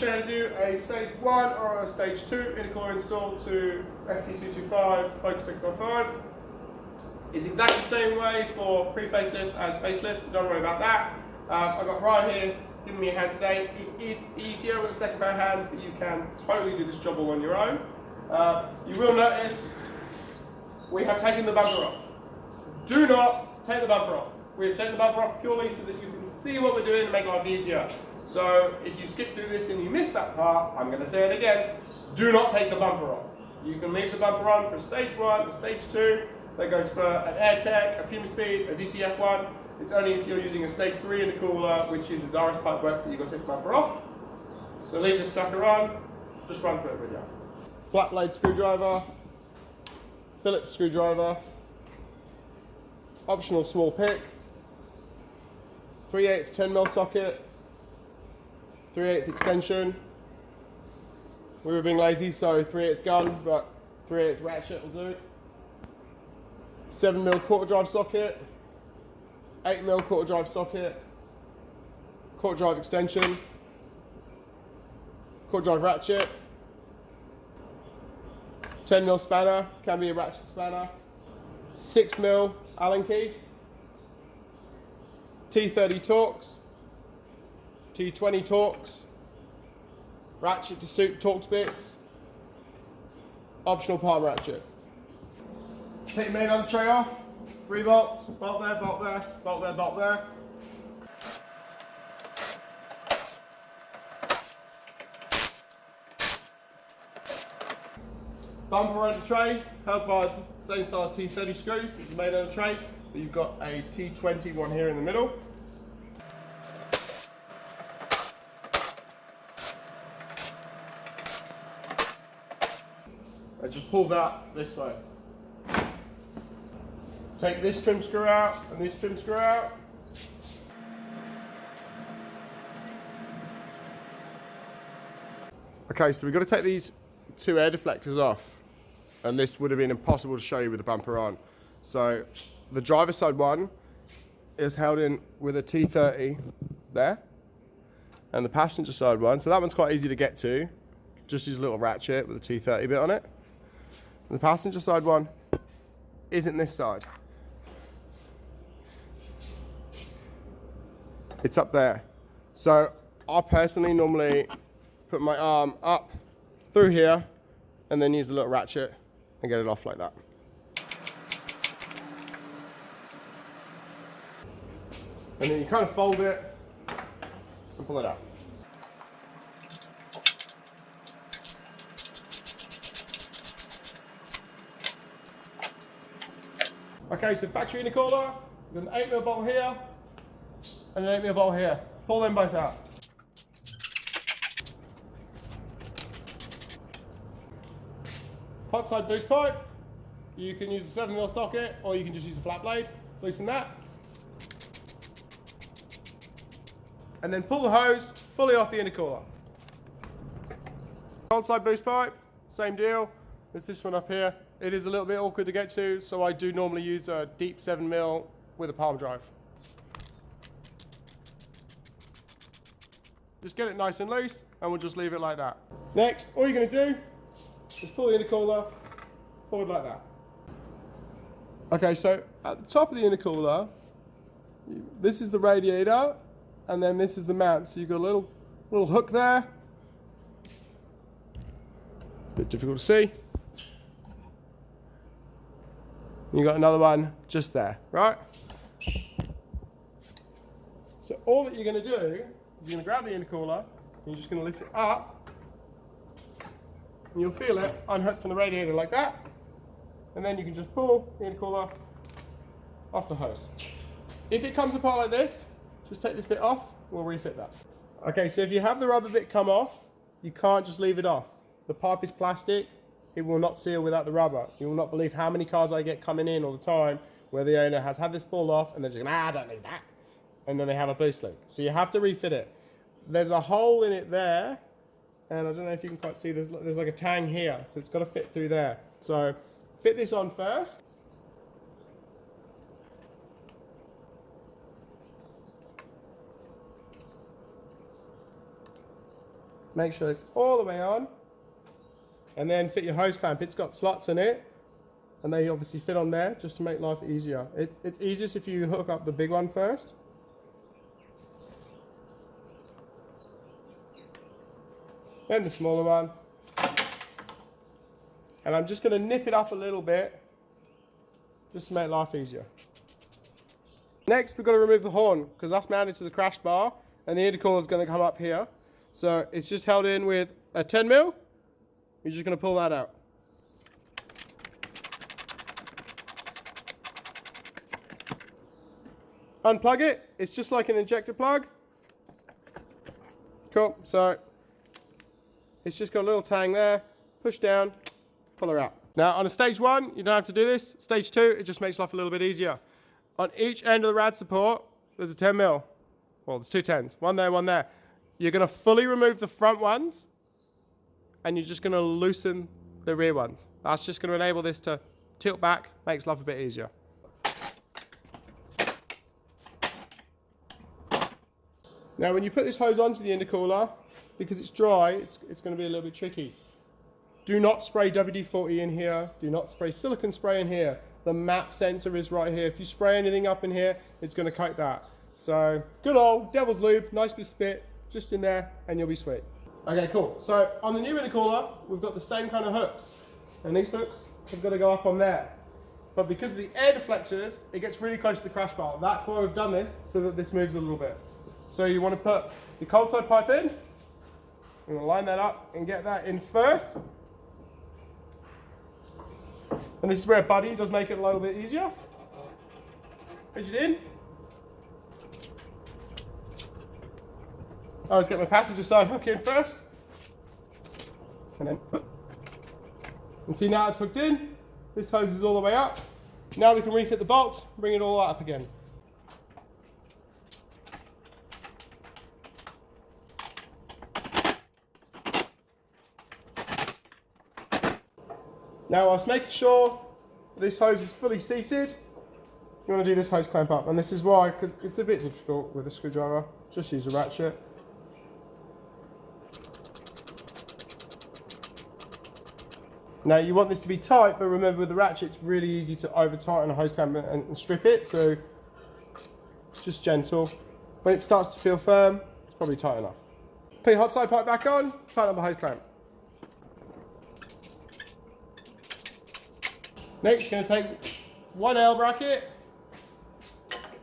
show you how to do a stage 1 or a stage 2 intercooler install to ST225 Focus XR5. It's exactly the same way for pre-facelift as facelift, so don't worry about that. I've got Ryan here giving me a hand today. It is easier with a second pair of hands, but you can totally do this job all on your own. You will notice we have taken the bumper off. Do not take the bumper off. We have taken the bumper off purely so that you can see what we're doing and make life easier. So if you skip through this and you miss that part, I'm going to say it again, do not take the bumper off. You can leave the bumper on for stage 1, stage 2, that goes for an Airtec, a Puma Speed, a DCF1. It's only if you're using a stage 3 intercooler, which uses RS pipe work, that you've got to take the bumper off. So leave this sucker on, just run through it with you. Flat blade screwdriver, Phillips screwdriver, optional small pick, 3/8 10mm socket, 3/8 extension. We were being lazy, so 3/8 gun, but 3/8 ratchet will do. 7mm quarter drive socket, 8mm quarter drive socket, quarter drive extension, quarter drive ratchet, 10mm spanner, can be a ratchet spanner, 6mm Allen key, T30 Torx, T20 Torx, ratchet to suit Torx bits, optional palm ratchet. Take your main on the tray off, 3 bolts, bolt there, bolt there, bolt there, bolt there. Bumper on the tray, held by the same style T30 screws. It's made on the tray, but you've got a T20 one here in the middle. It just pulls out this way. Take this trim screw out and this trim screw out. Okay, so we've got to take these 2 air deflectors off, and this would have been impossible to show you with the bumper on. So the driver's side one is held in with a T30 there, and the passenger side one, so that one's quite easy to get to. Just use a little ratchet with a T30 bit on it. And the passenger side one isn't this side. It's up there. So I personally normally put my arm up through here and then use a little ratchet and get it off like that. And then you kind of fold it and pull it out. Okay, so factory intercooler, we've got an 8mm bolt here and an 8mm bolt here. Pull them both out. Hot side boost pipe, you can use a 7mm socket or you can just use a flat blade. Loosen that. And then pull the hose fully off the intercooler. Cold side boost pipe, same deal. There's this one up here. It is a little bit awkward to get to, so I do normally use a deep 7mm with a palm drive. Just get it nice and loose, and we'll just leave it like that. Next, all you're going to do is pull the intercooler forward like that. Okay, so at the top of the intercooler, this is the radiator, and then this is the mount. So you've got a little hook there. A bit difficult to see. You've got another one just there, right? So all that you're going to do is you're going to grab the intercooler, and you're just going to lift it up, and you'll feel it unhook from the radiator like that, and then you can just pull the intercooler off the hose. If it comes apart like this, just take this bit off, we'll refit that. Okay, so if you have the rubber bit come off, you can't just leave it off. The pipe is plastic, it will not seal without the rubber. You will not believe how many cars I get coming in all the time where the owner has had this fall off and they're just going, I don't need that. And then they have a boost leak. So you have to refit it. There's a hole in it there, and I don't know if you can quite see, there's like a tang here, so it's got to fit through there. So fit this on first. Make sure it's all the way on. And then fit your hose clamp. It's got slots in it, and they obviously fit on there just to make life easier. It's easiest if you hook up the big one first. Then the smaller one. And I'm just going to nip it up a little bit just to make life easier. Next, we've got to remove the horn because that's mounted to the crash bar and the intercooler is going to come up here. So it's just held in with a 10mm. You're just going to pull that out. Unplug it. It's just like an injector plug. Cool. So it's just got a little tang there. Push down, pull her out. Now on a stage 1, you don't have to do this. Stage 2, it just makes life a little bit easier. On each end of the rad support, there's a 10mm. Well, there's 2 10s. One there, one there. You're going to fully remove the front ones, and you're just going to loosen the rear ones. That's just going to enable this to tilt back, makes life a bit easier. Now when you put this hose onto the intercooler, because it's dry, it's going to be a little bit tricky. Do not spray WD-40 in here. Do not spray silicone spray in here. The map sensor is right here. If you spray anything up in here, it's going to coat that. So good old devil's lube, nice bit of spit, just in there, and you'll be sweet. Okay, cool. So on the new intercooler, we've got the same kind of hooks. And these hooks have got to go up on there. But because of the air deflectors, it gets really close to the crash bar. That's why we've done this, so that this moves a little bit. So you want to put the cold side pipe in. I'm going to line that up and get that in first. And this is where a buddy does make it a little bit easier. Bridge it in. I always get my passenger side hook in first. And then, and see now it's hooked in. This hose is all the way up. Now we can refit the bolts, bring it all up again. Now whilst making sure this hose is fully seated, you want to do this hose clamp up. And this is why, because it's a bit difficult with a screwdriver. Just use a ratchet. Now you want this to be tight, but remember with the ratchet it's really easy to over tighten a hose clamp and strip it, so just gentle. When it starts to feel firm, it's probably tight enough. Put your hot side pipe back on, tighten up the hose clamp. Next, you're going to take one L bracket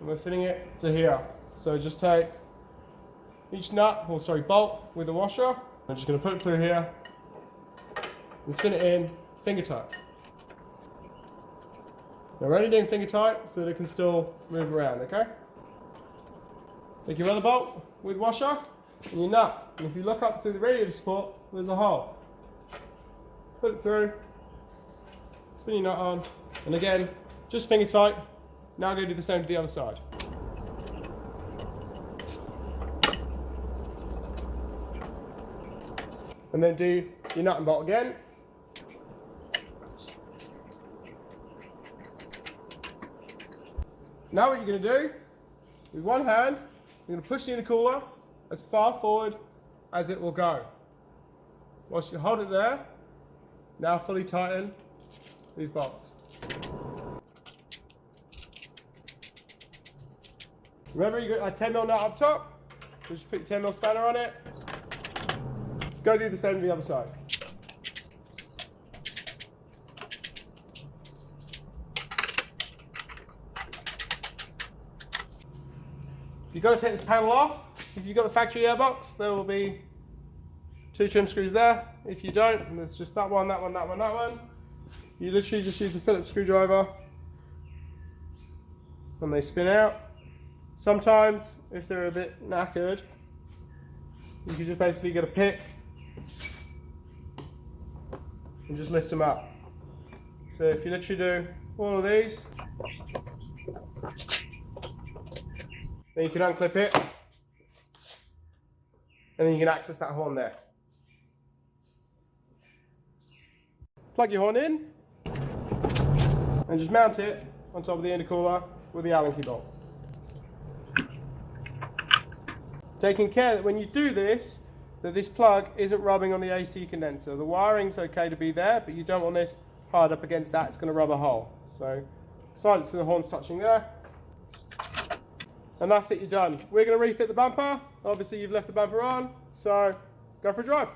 and we're fitting it to here. So just take each nut, or sorry, bolt with a washer. I'm just going to put it through here and spin it in finger tight. Now we're only doing finger tight so that it can still move around, okay? Take your other bolt with washer and your nut. And if you look up through the radiator support, there's a hole. Put it through. Spin your nut on, and again, just finger tight. Now go do the same to the other side. And then do your nut and bolt again. Now what you're going to do, with one hand, you're going to push the intercooler as far forward as it will go. Whilst you hold it there, now fully tighten these bolts. Remember you got a 10mm nut up top, so just put your 10mm spanner on it. Go do the same to the other side. You've got to take this panel off. If you've got the factory airbox, there will be 2 trim screws there. If you don't, there's just that one, that one, that one, that one. You literally just use a Phillips screwdriver and they spin out. Sometimes, if they're a bit knackered, you can just basically get a pick and just lift them up. So if you literally do all of these, then you can unclip it and then you can access that horn there. Plug your horn in and just mount it on top of the intercooler with the Allen key bolt. Taking care that when you do this, that this plug isn't rubbing on the AC condenser. The wiring's okay to be there, but you don't want this hard up against that, it's going to rub a hole. So silence and the horn's touching there. And that's it, you're done. We're going to refit the bumper. Obviously you've left the bumper on, so go for a drive.